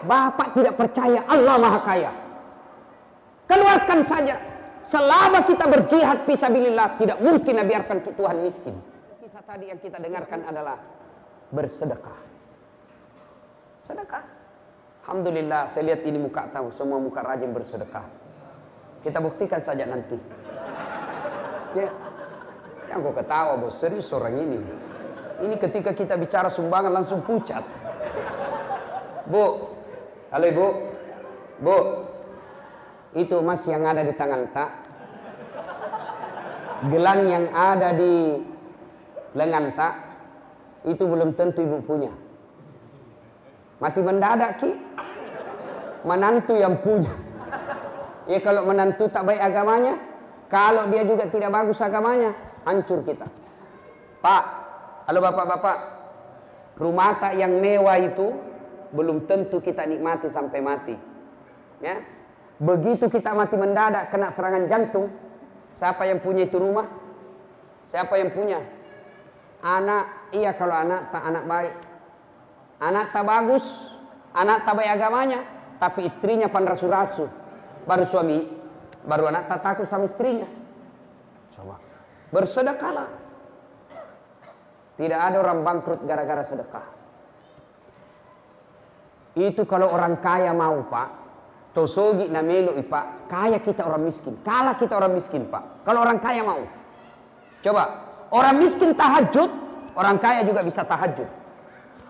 Bapak tidak percaya Allah Maha Kaya. Keluarkan saja. Selama kita berjihad fisabilillah, tidak mungkin biarkan Tuhan miskin. Kisah tadi yang kita dengarkan adalah bersedekah. Sedekah. Alhamdulillah, saya lihat ini muka tahu, semua muka rajin bersedekah. Kita buktikan saja nanti. Ya, yang kok ketawa bos, serius orang ini. Ini ketika kita bicara sumbangan langsung pucat. Bu, halo ibu, bu, itu emas yang ada di tangan tak, gelang yang ada di lengan tak, itu belum tentu ibu punya. Mati mendadak ki, menantu yang punya. Ya kalau menantu tak baik agamanya, kalau dia juga tidak bagus agamanya, hancur kita. Pak, halo bapak-bapak, rumah tak yang mewah itu belum tentu kita nikmati sampai mati. Ya, begitu kita mati mendadak kena serangan jantung, siapa yang punya itu rumah? Siapa yang punya? Anak, iya kalau anak tak anak baik. Anak tak bagus, anak tak baik agamanya, tapi istrinya panrasu-rasu. Baru suami, baru anak tak takut sama istrinya. Coba, bersedekahlah. Tidak ada orang bangkrut gara-gara sedekah. Itu kalau orang kaya mau pak, tosogi na melo pak, kaya kita orang miskin, kalah kita orang miskin pak. Kalau orang kaya mau, coba orang miskin tahajud, orang kaya juga bisa tahajud.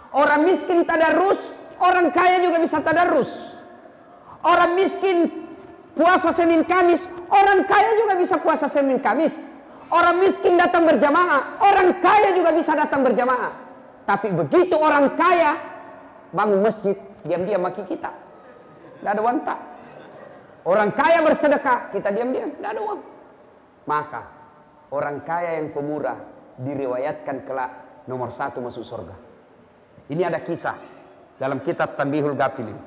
Orang miskin tadarus, orang kaya juga bisa tadarus. Orang miskin puasa Senin Kamis, orang kaya juga bisa puasa Senin Kamis. Orang miskin datang berjamaah, orang kaya juga bisa datang berjamaah. Tapi begitu orang kaya bangun masjid, diam-diam maki kita. Tidak ada uang tak. Orang kaya bersedekah, kita diam-diam, tidak ada uang. Maka orang kaya yang pemurah diriwayatkan kelak nomor 1 masuk surga. Ini ada kisah dalam kitab Tanbihul Ghafilin.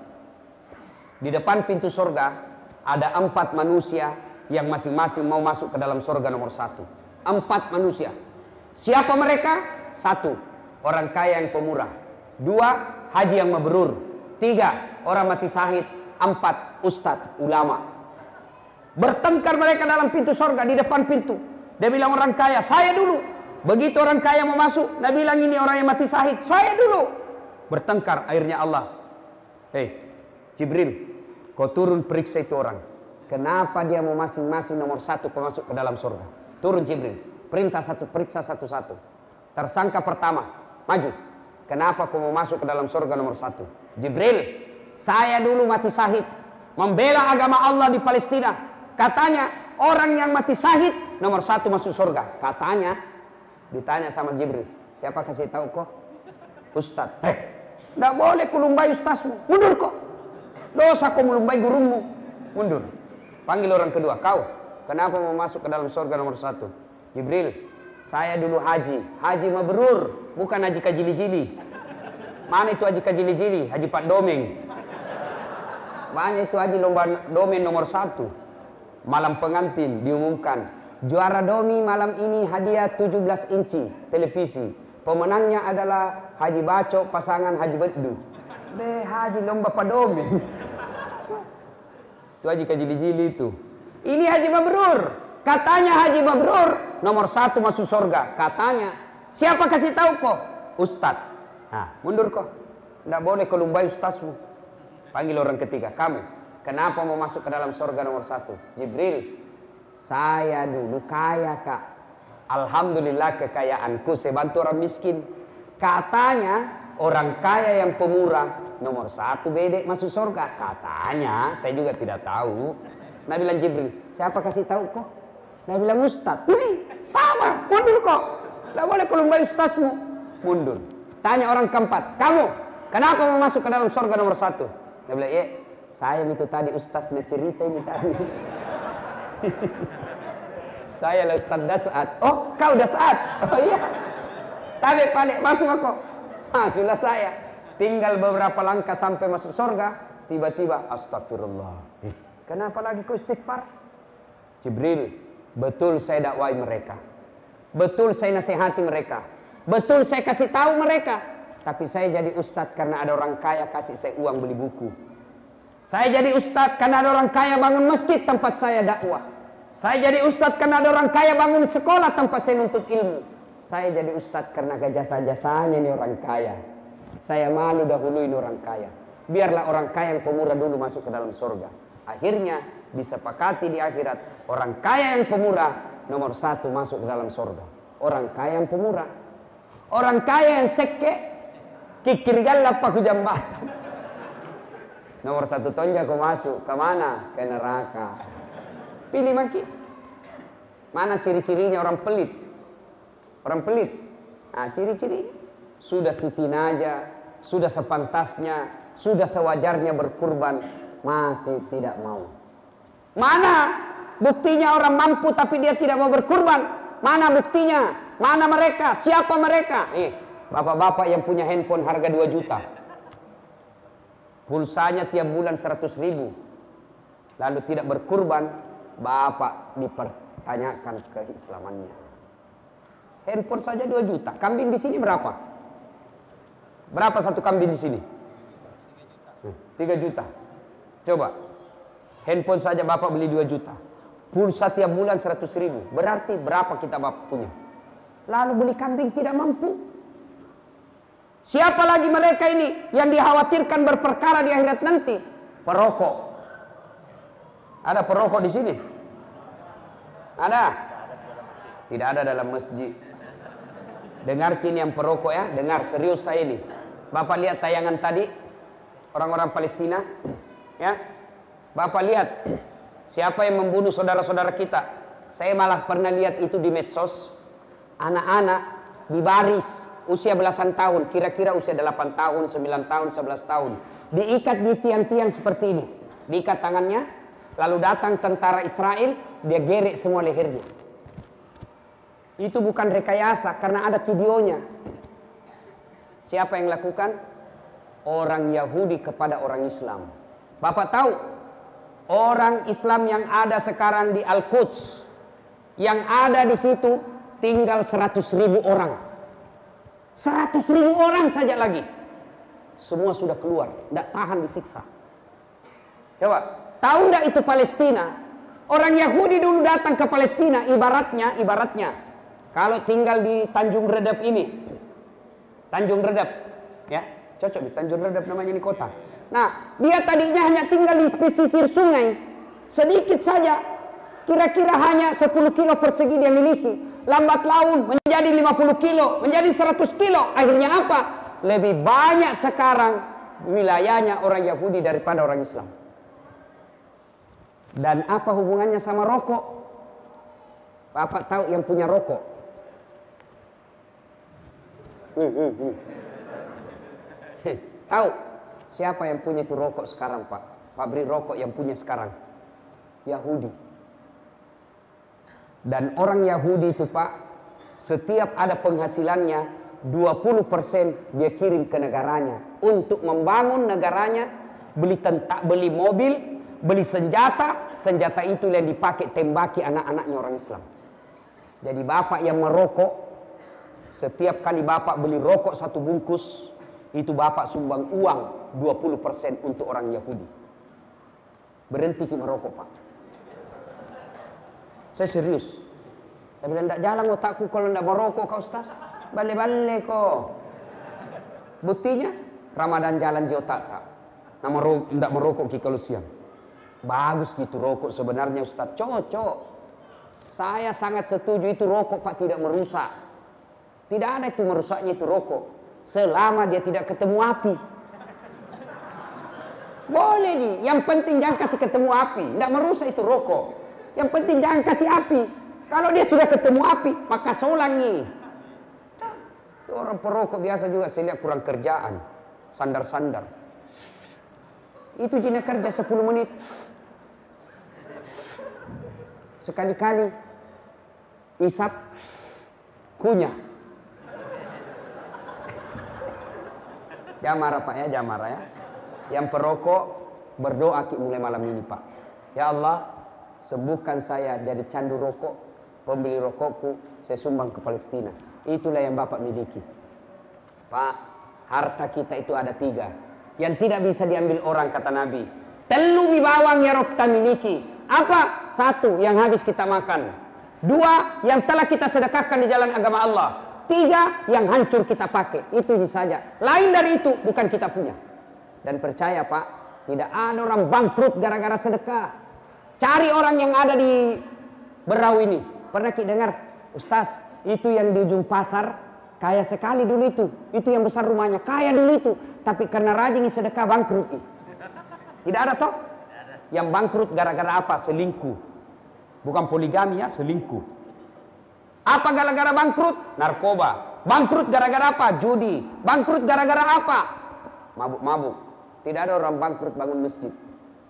Di depan pintu surga ada 4 manusia yang masing-masing mau masuk ke dalam surga nomor 1. 4 manusia. Siapa mereka? 1, orang kaya yang pemurah. 2, haji yang mabrur. 3, orang mati syahid. 4, ustadz, ulama. Bertengkar mereka dalam pintu surga, di depan pintu. Dia bilang orang kaya, saya dulu. Begitu orang kaya mau masuk, dia bilang ini orang yang mati syahid, saya dulu. Bertengkar, akhirnya Allah, hei Jibril, kau turun periksa itu orang. Kenapa dia mau masing-masing nomor 1 masuk ke dalam surga? Turun Jibril, periksa satu-satu. Tersangka pertama, maju. Kenapa kau mau masuk ke dalam surga nomor 1? Jibril, saya dulu mati syahid, membela agama Allah di Palestina. Katanya orang yang mati syahid nomor 1 masuk surga. Katanya, ditanya sama Jibril, siapa kasih tahu kok? Ustadz. Tidak boleh kulumbai ustazmu, mundur kok. Dosa kau melumbai gurumu, mundur. Panggil orang kedua, kau kenapa mau masuk ke dalam surga nomor 1? Jibril, saya dulu haji mabrur, bukan haji kajili-jili. Mana itu haji kajili-jili? Haji Pak Domeng. Mana itu haji lomba domen nomor 1? Malam pengantin diumumkan, juara domi malam ini hadiah 17 inci televisi. Pemenangnya adalah Haji Baco pasangan Haji Bedu. Haji lomba Pak Domeng. Itu haji kajili-jili itu. Ini haji mabrur. Katanya haji mabrur nomor 1 masuk surga. Katanya. Siapa kasih tahu kok? Ustadz. Nah, mundur kok. Tidak boleh kelumbai ustazmu. Panggil orang ketiga. Kamu, kenapa mau masuk ke dalam surga nomor 1? Jibril, saya dulu kaya kak. Alhamdulillah kekayaanku saya bantu orang miskin. Katanya orang kaya yang pemurah nomor 1 bedek masuk surga. Katanya, saya juga tidak tahu. Nabi bilang Jibril, siapa kasih tahu kok? Nabi bilang Ustadz. Wih, sama, mundur kok. Tidak boleh kelumbai ustazmu. Mundur. Tanya orang keempat, kamu kenapa mau masuk ke dalam surga nomor 1? Dia bilang, saya itu tadi ustaznya cerita ini tadi. Saya lah Ustaz Dasat. Oh, kau Dasat? Oh iya. Tarik balik, masuk aku. Sudah saya. Tinggal beberapa langkah sampai masuk surga. Tiba-tiba, astagfirullah. Kenapa lagi kau istighfar? Jibril, betul saya dakwai mereka. Betul saya nasihati mereka. Betul saya kasih tahu mereka. Tapi saya jadi ustadz karena ada orang kaya kasih saya uang beli buku. Saya jadi ustadz karena ada orang kaya bangun masjid tempat saya dakwah. Saya jadi ustadz karena ada orang kaya bangun sekolah tempat saya nuntut ilmu. Saya jadi ustadz karena jasa-jasanya ini orang kaya. Saya malu dahuluin orang kaya. Biarlah orang kaya yang pemurah dulu masuk ke dalam surga. Akhirnya disepakati di akhirat, orang kaya yang pemurah nomor 1 masuk ke dalam surga. Orang kaya yang pemurah. Orang kaya yang seke, kikir galap paku jambatan. Nomor 1 tonja kau masuk, ke mana? Ke neraka. Pilih maki. Mana ciri-cirinya orang pelit? Orang pelit. Nah, ciri-ciri sudah sitinaja, sudah sepantasnya, sudah sewajarnya berkurban, masih tidak mau. Mana buktinya orang mampu tapi dia tidak mau berkurban? Mana buktinya? Mana mereka? Siapa mereka? Bapak-bapak yang punya handphone harga 2 juta. Pulsanya tiap bulan 100 ribu. Lalu tidak berkurban, bapak dipertanyakan keislamannya. Handphone saja 2 juta. Kambing di sini berapa? Berapa satu kambing di sini? 3 juta. Coba. Handphone saja bapak beli 2 juta. Pulsa tiap bulan 100 ribu. Berarti berapa kita bapak punya? Lalu beli kambing tidak mampu. Siapa lagi mereka ini yang dikhawatirkan berperkara di akhirat nanti? Perokok. Ada perokok di sini? Ada? Tidak ada dalam masjid. Dengar kini yang perokok ya, dengar serius saya ini. Bapak lihat tayangan tadi orang-orang Palestina, ya. Bapak lihat siapa yang membunuh saudara-saudara kita. Saya malah pernah lihat itu di medsos. Anak-anak di baris usia belasan tahun, kira-kira usia 8 tahun, 9 tahun, 11 tahun. Diikat di tiang-tiang seperti ini. Diikat tangannya, lalu datang tentara Israel, dia gerek semua lehernya. Itu bukan rekayasa karena ada videonya. Siapa yang lakukan? Orang Yahudi kepada orang Islam. Bapak tahu, orang Islam yang ada sekarang di Al-Quds, yang ada di situ tinggal 100.000 orang. 100.000 orang saja lagi. Semua sudah keluar, tidak tahan disiksa. Coba, tahu tidak itu Palestina? Orang Yahudi dulu datang ke Palestina, ibaratnya, kalau tinggal di Tanjung Redap ini, Tanjung Redap, ya, cocok di Tanjung Redap namanya ini kota. Nah, dia tadinya hanya tinggal di pesisir sungai, sedikit saja, kira-kira hanya 10 kilo persegi dia miliki. Lambat laun menjadi 50 kilo, menjadi 100 kilo. Akhirnya apa? Lebih banyak sekarang wilayahnya orang Yahudi daripada orang Islam. Dan apa hubungannya sama rokok? Bapak tahu yang punya rokok? Tahu siapa yang punya itu rokok sekarang, Pak? Pabrik rokok yang punya sekarang Yahudi. Dan orang Yahudi itu, Pak, setiap ada penghasilannya 20% dia kirim ke negaranya untuk membangun negaranya, beli mobil, beli senjata itu yang dipakai tembaki anak-anaknya orang Islam. Jadi bapak yang merokok, setiap kali bapak beli rokok 1 bungkus, itu bapak sumbang uang 20% untuk orang Yahudi. Berhenti merokok, Pak. Saya serius. Saya bilang, tidak jalan otakku kalau tidak merokok kau Ustaz. Balik-balik kok. Buktinya, Ramadan jalan di otak tak. Tidak merokok kalau siang. Bagus gitu rokok sebenarnya Ustaz. Cocok. Saya sangat setuju itu rokok Pak tidak merusak. Tidak ada itu merusaknya itu rokok. Selama dia tidak ketemu api. Boleh nih. Yang penting jangan kasih ketemu api. Tidak merusak itu rokok. Yang penting jangan kasih api. Kalau dia sudah ketemu api, maka solangi. Itu orang perokok biasa juga saya lihat kurang kerjaan. Sandar-sandar. Itu jenis kerja 10 menit. Sekali-kali isap, kunyah. Jamara Pak ya, jamara ya. Yang perokok berdoa mulai malam ini Pak. Ya Allah, sembuhkan saya dari candu rokok, pembeli rokokku, saya sumbang ke Palestina. Itulah yang Bapak miliki. Pak, Harta kita itu ada 3 yang tidak bisa diambil orang, kata Nabi. Telu mi bawang ya rob miliki. Apa? 1 yang habis kita makan. 2 yang telah kita sedekahkan di jalan agama Allah. 3 yang hancur kita pakai. Itu saja. Lain dari itu bukan kita punya. Dan percaya Pak, tidak ada orang bangkrut gara-gara sedekah. Cari orang yang ada di Berau ini. Pernah kita dengar, Ustaz, itu yang di ujung pasar kaya sekali dulu itu. Itu yang besar rumahnya, kaya dulu itu. Tapi karena rajin sedekah bangkrut. Tidak ada toh? Yang bangkrut gara-gara apa? Selingkuh. Bukan poligami ya, selingkuh. Apa gara-gara bangkrut? Narkoba. Bangkrut gara-gara apa? Judi. Bangkrut gara-gara apa? Mabuk-mabuk. Tidak ada orang bangkrut bangun masjid.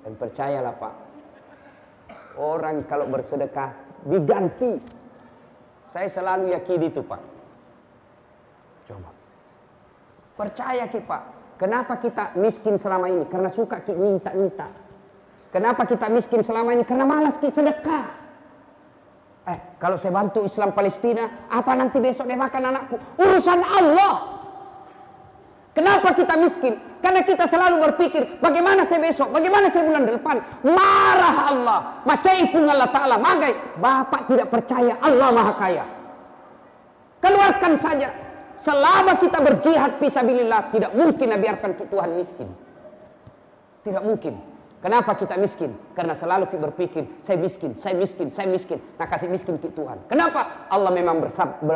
Dan percayalah Pak, orang kalau bersedekah diganti. Saya selalu yakin itu Pak. Coba. Percaya Pak. Kenapa kita miskin selama ini? Karena suka kita minta-minta. Kenapa kita miskin selama ini? Karena malas kita sedekah. Kalau saya bantu Islam Palestina, apa nanti besok dia makan anakku? Urusan Allah. Kenapa kita miskin? Karena kita selalu berpikir, bagaimana saya besok? Bagaimana saya bulan depan? Marah Allah. Macaipun Allah Ta'ala. Magai, Bapak tidak percaya Allah Maha Kaya. Keluarkan saja. Selama kita berjihad fisabilillah, tidak mungkin biarkan Tuhan miskin. Tidak mungkin. Kenapa kita miskin? Karena selalu kita berpikir, saya miskin, saya miskin, saya miskin. Nah kasih miskin ke Tuhan. Kenapa? Allah memang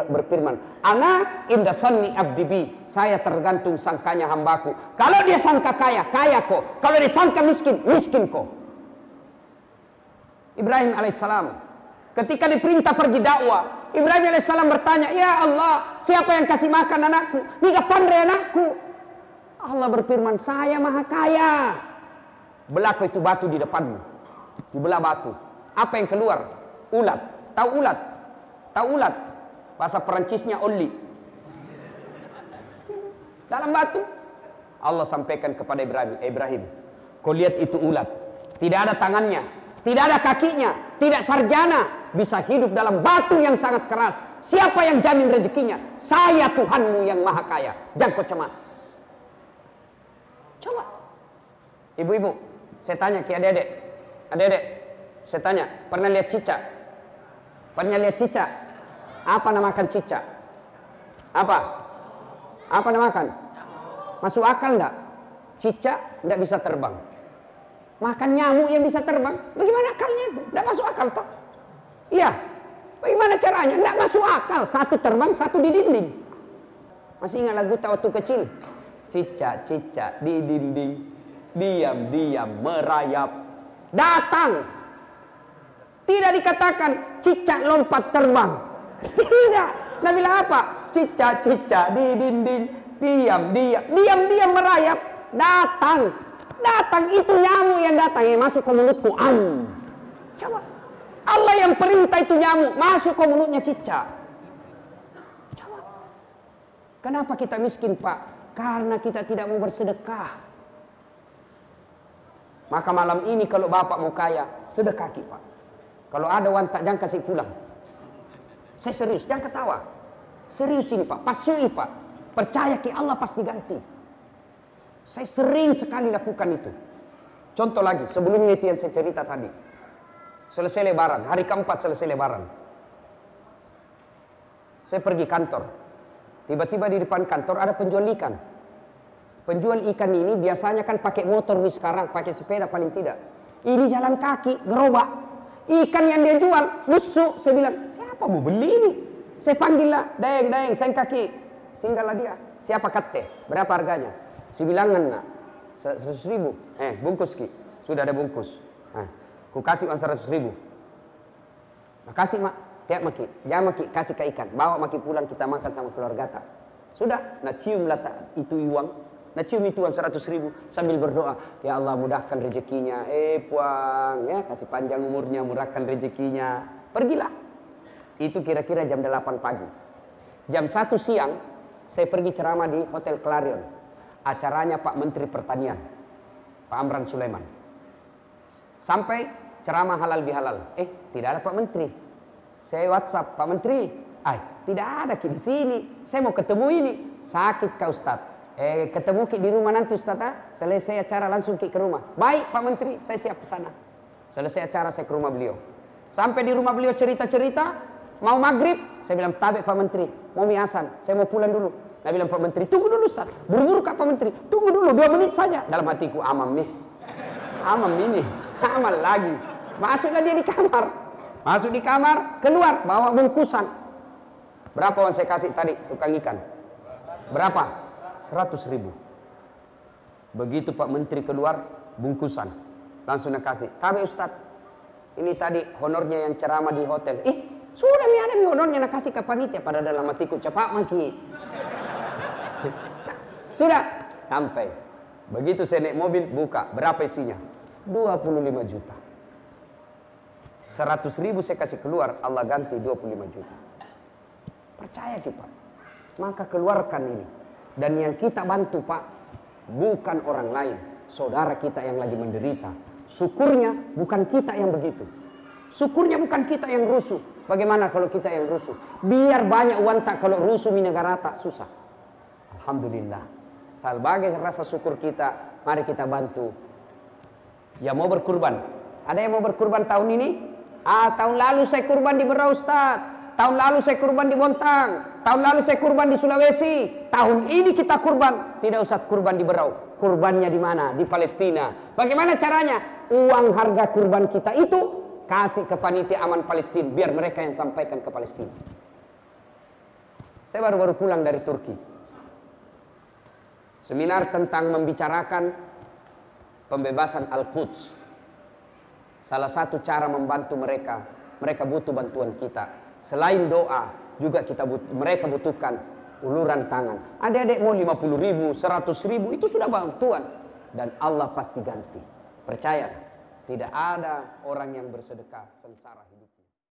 berfirman, Ana inda sanni abdi bi. Saya tergantung sangkanya hambaku. Kalau dia sangka kaya, kaya kok. Kalau dia sangka miskin, miskin kok. Ibrahim alaihissalam, ketika diperintah pergi dakwah, Ibrahim alaihissalam bertanya, ya Allah, siapa yang kasih makan anakku? Nika pandai anakku. Allah berfirman, saya Maha Kaya. Belah itu batu di depanmu. Dibelah batu. Apa yang keluar? Ulat. Tahu ulat? Tahu ulat? Bahasa Perancisnya oli. Dalam batu. Allah sampaikan kepada Ibrahim, Ibrahim, kau lihat itu ulat. Tidak ada tangannya, tidak ada kakinya, tidak sarjana, bisa hidup dalam batu yang sangat keras. Siapa yang jamin rezekinya? Saya Tuhanmu yang Maha Kaya. Jangan kau cemas. Coba. Ibu-ibu, saya tanya ke adik-adik. Adik-adik, saya tanya, pernah lihat cicak? Pernah lihat cicak? Apa namakan cicak? Apa? Apa namakan? Masuk akal enggak? Cicak enggak bisa terbang. Makan nyamuk yang bisa terbang. Bagaimana akalnya itu? Enggak masuk akal toh? Iya. Bagaimana caranya? Enggak masuk akal. Satu terbang, satu di dinding. Masih ingat lagu waktu kecil? Cicak-cicak di dinding, diam-diam merayap. Datang. Tidak dikatakan cicak lompat terbang. Tidak. Nah bilang apa? Cicak-cicak di dinding, diam-diam merayap. Datang. Datang itu nyamuk yang datang yang masuk ke mulutku. Coba. Allah yang perintah itu nyamuk masuk ke mulutnya cicak. Coba. Kenapa kita miskin Pak? Karena kita tidak mau bersedekah. Maka malam ini kalau Bapak mau kaya, sedekah Pak. Kalau ada uang tak jangan kasih pulang. Saya serius, jangan ketawa. Serius ini Pak, pasui Pak. Percaya ke Allah pasti ganti. Saya sering sekali lakukan itu. Contoh lagi, sebelumnya itu yang saya cerita tadi. Selesai lebaran, hari keempat selesai lebaran. Saya pergi kantor. Tiba-tiba di depan kantor ada penjual ikan. Penjual ikan ini biasanya kan pakai motor nih sekarang, pakai sepeda paling tidak. Ini jalan kaki, gerobak. Ikan yang dia jual, busuk. Saya bilang, siapa mau beli ini? Saya panggil lah, dayang, saya kaki. Singgahlah dia. Siapa kate? Berapa harganya? Saya bilang, nak, 100.000. Bungkus ki. Sudah ada bungkus. Ku kasih uang 100.000. Makasih mak. Tiap maki. Jangan maki, kasih ke ikan. Bawa maki pulang kita makan sama keluarga tak. Sudah, nak cium lah itu uang. Nak cium itu uang 100.000 sambil berdoa. Ya Allah mudahkan rezekinya. Puang, ya kasih panjang umurnya, murahkan rezekinya. Pergilah. Itu kira-kira jam 8 pagi. Jam 1 siang, saya pergi ceramah di Hotel Clarion. Acaranya Pak Menteri Pertanian, Pak Amran Sulaiman. Sampai ceramah halal bihalal. Tidak ada Pak Menteri. Saya WhatsApp, Pak Menteri. Tidak ada di sini. Saya mau ketemu ini. Sakit kah Ustaz? Ketemu Ki di rumah nanti Ustaz. Selesai acara langsung Ki ke rumah. Baik Pak Menteri, saya siap ke sana. Selesai acara saya ke rumah beliau. Sampai di rumah beliau cerita-cerita, mau maghrib, saya bilang, "Tabe Pak Menteri, mau mie asan, saya mau pulang dulu." Saya bilang, "Pak Menteri, tunggu dulu Ustaz. Buru-buru Kak Pak Menteri, tunggu dulu 2 menit saja." Dalam hatiku, amam nih. Amam ini, amal lagi. Masuklah dia di kamar. Masuk di kamar, keluar, bawa bungkusan. Berapa yang saya kasih tadi, tukang ikan? Berapa? 100.000. Begitu Pak Menteri keluar, bungkusan. Langsung nak kasih. "Tabe Ustaz, ini tadi honornya yang ceramah di hotel." Sudah mi ada mi honornya nak kasih ke panitia. Pada dalam hatiku, cepat maki. Sudah, sampai. Begitu saya naik mobil, buka. Berapa isinya? 25 juta. 100.000 saya kasih keluar, Allah ganti 25 juta. Percaya kita. Maka keluarkan ini. Dan yang kita bantu Pak, bukan orang lain, saudara kita yang lagi menderita. Syukurnya bukan kita yang begitu. Syukurnya bukan kita yang rusuh. Bagaimana kalau kita yang rusuh? Biar banyak uang tak, kalau rusuh di negara tak susah. Alhamdulillah. Sebagai rasa syukur kita, mari kita bantu. Ya mau berkurban. Ada yang mau berkurban tahun ini? Tahun lalu saya kurban di Berau Ustaz. Tahun lalu saya kurban di Bontang. Tahun lalu saya kurban di Sulawesi. Tahun ini kita kurban. Tidak usah kurban di Berau. Kurbannya di mana? Di Palestina. Bagaimana caranya? Uang harga kurban kita itu kasih ke panitia aman Palestina. Biar mereka yang sampaikan ke Palestina. Saya baru-baru pulang dari Turki. Seminar tentang membicarakan pembebasan Al-Quds. Salah satu cara membantu mereka. Mereka butuh bantuan kita. Selain doa, juga mereka butuhkan uluran tangan. Adik-adik mau 50.000, 100.000, itu sudah bantuan. Dan Allah pasti ganti. Percaya, tidak ada orang yang bersedekah sengsara hidupnya.